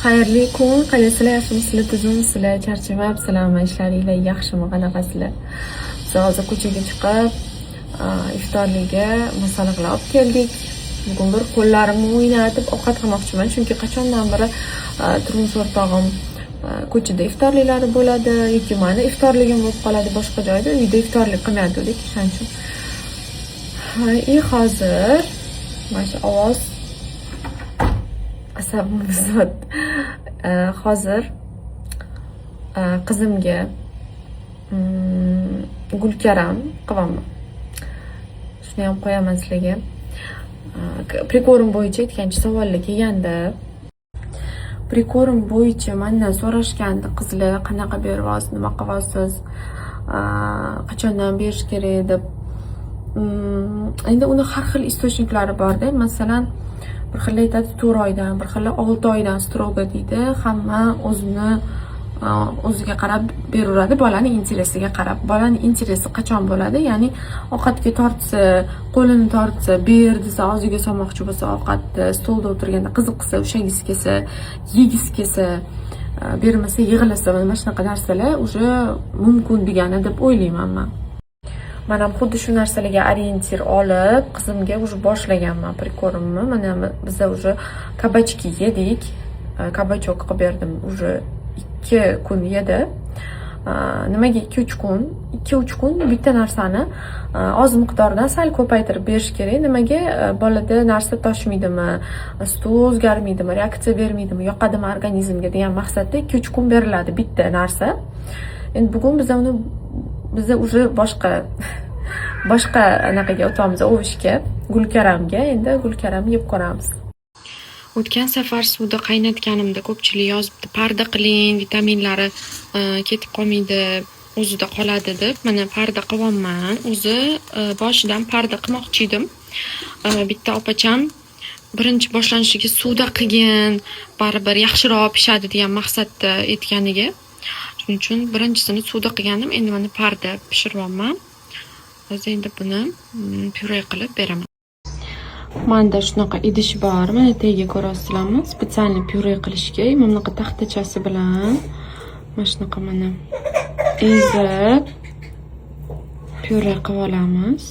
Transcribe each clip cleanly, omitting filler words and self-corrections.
Xayrli kun, qaysizlar yaxshimisizlar, tuzimsizlar, charchamabsizlarmi, ishlaringlar yaxshimi, qanaqasizlar? Biz hozir ko'chaga chiqib, iftorlikka masalliqlar olib keldik. Bugun bir qo'llarimni o'ynatib ovqat qilmoqchiman, chunki qachondan beri turmush o'rtog'im ko'chada iftorliklari bo'ladi yoki meni iftorligim bo'lib qoladi boshqa joyda, uyda iftorlik qilmayotgandik, shuning uchun. Hozir mana shu ovoz asabimni buzadi. Hozir qizimga gulkaram qilaman. Shuni ham qo'yaman sizlarga. Prikorim bo'yicha aytgancha savollar kelganda, prikorim bo'yicha mendan so'rashgandi qizlar, qanaqa beryapsiz, nima qilyapsiz, qachondan berish kerak deb. Endi uni har xil istochniklari bor-da. Masalan, bir xil aytadi 4 oydan, bir xil 6 oydan strogo deydi. Hamma o'ziga qarab beraveradi, bolaning interesiga qarab. Bolaning interesi qachon bo'ladi? Ya'ni ovqatga tortsa, qo'lini tortsa, ber desa, og'ziga solmoqchi bo'lsa, ovqatni stolda o'tirganda qiziqsa, ushagisi kelsa, yegisi kelsa, bermasa yig'lasa, mana shunaqa narsalar уже mumkin degani deb o'ylayman men. Men ham xuddi shu narsalarga orientir olib, qizimga уже boshlaganman prikorimni. Mana biz уже kabachki yedik. Kabachok qilib berdim. Уже 2 kun yedi. Nimaga 2-3 kun? 2-3 kun bitta narsani oz miqdordan sal ko'paytirib berish kerak. Nimaga? Bolada narsa toshmaydimi, suvi o'zgarmaydimi, reaksiya bermaydimi, yoqadimi organizmga degan maqsadda 2-3 kun beriladi bitta narsa. Endi bugun biz уже boshqa anaqaga o'tamiz, ovishga, gulkaramga. Endi gulkaram yeb ko'ramiz. O'tgan safar suvda qaynatganimda ko'pchilik yozibdi, parda qiling, vitaminlari ketib qolmaydi, o'zida qoladi deb. Mana parda qilyapman. O'zi boshidan parda qilmoqchi edim. Bitta opacham birinchi boshlanishiga suvda qilgin, baribir yaxshiroq pishadi degan maqsadda aytganiga. Shuning uchun birinchisini suvda qilgandim, endi mana parda pishiryapman. Hozir endi buni pyure qilib beraman. Menda shunaqa idish bor, mana tagiga ko'rasizlarmi? Spetsialniy pyure qilishga, mana bunaqa taxtachasi bilan mana shunaqa mana ezib pyure qilib olamiz.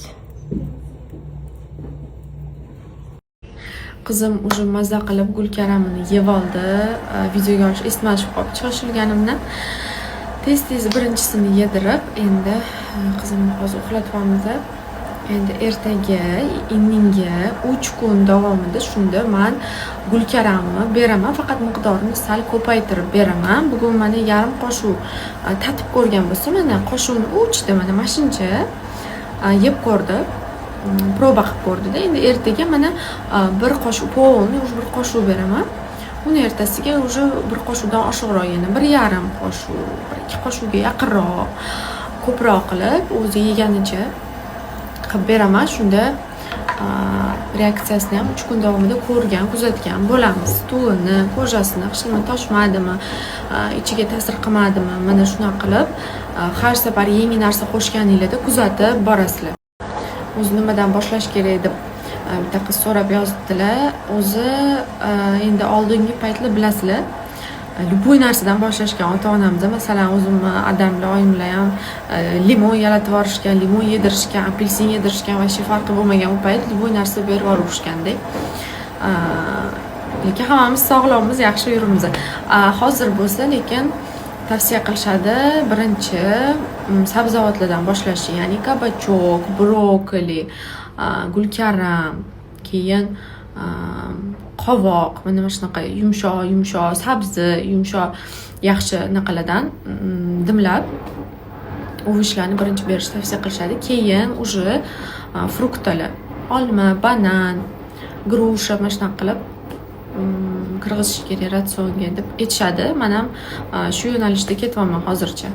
Qizim уже mazza qilib gulkaramini yeb oldi. Videoga olish esmashib qolib shoshilganimdan tez birinchisini yedirib, endi qizimni hozir uxlatyapmiz. Endi ertaga inninga 3 kun davomida shunda men gulkaramni beraman, faqat miqdorini sal ko'paytirib beraman. Bugun mana yarim qoshiq tatib ko'rgan bo'lsa, mana qoshuvni o'chdi, mana mashincha yeb ko'rdi. Proba qilib ko'rdi-da. Endi ertaga mana 1 qoshiq polni, уже 1 qoshiq beraman. Uni ertasiga уже 1 qoshiqdan oshiqroq, yana 1,5 qoshiq, 2 qoshiqga yaqinroq, ko'proq qilib o'zi yeganicha qilib beraman. Shunda reaksiyasini ham 3 kun davomida ko'rgan, kuzatgan bo'lamiz. Tuvini, kojasini, hech nima toshmadimi, ichiga ta'sir qilmadimi? Mana shunaqa qilib har safar yangi narsa qo'shganinglarda kuzatib borasizlar. O'zi nimadan boshlash kerak deb bitta qiz so'rab yozibdilar. O'zi endi oldingi paytlar bilasizlar, любой narsadan boshlashgan ota-onamiz, masalan, o'zimni adamlar, oyimlar ham limon yalatib yuborishgan, limon yedirishgan, apelsin yedirishgan va farqi bo'lmagan u payt любой narsa berib yuborishganda. Lekin hammamiz sog'lommiz, yaxshi yuribmiz. Hozir bo'lsa, lekin tavsiya qilishadi birinchi sabzavotlardan boshlashi, ya'ni kabachok, brokoli, gulkaram, keyin qovoq, mana shunaqa yumshoq sabzi, yumshoq yaxshi naqalardan dimlab ovishlarni birinchi berish tavsiya qilishadi. Keyin уже fruktlar, olma, banan, grusha mana shunaqa qilib kirg'izish kerak ratsionga deb aytishadi. Men ham shu yo'nalishda ketyapman hozircha.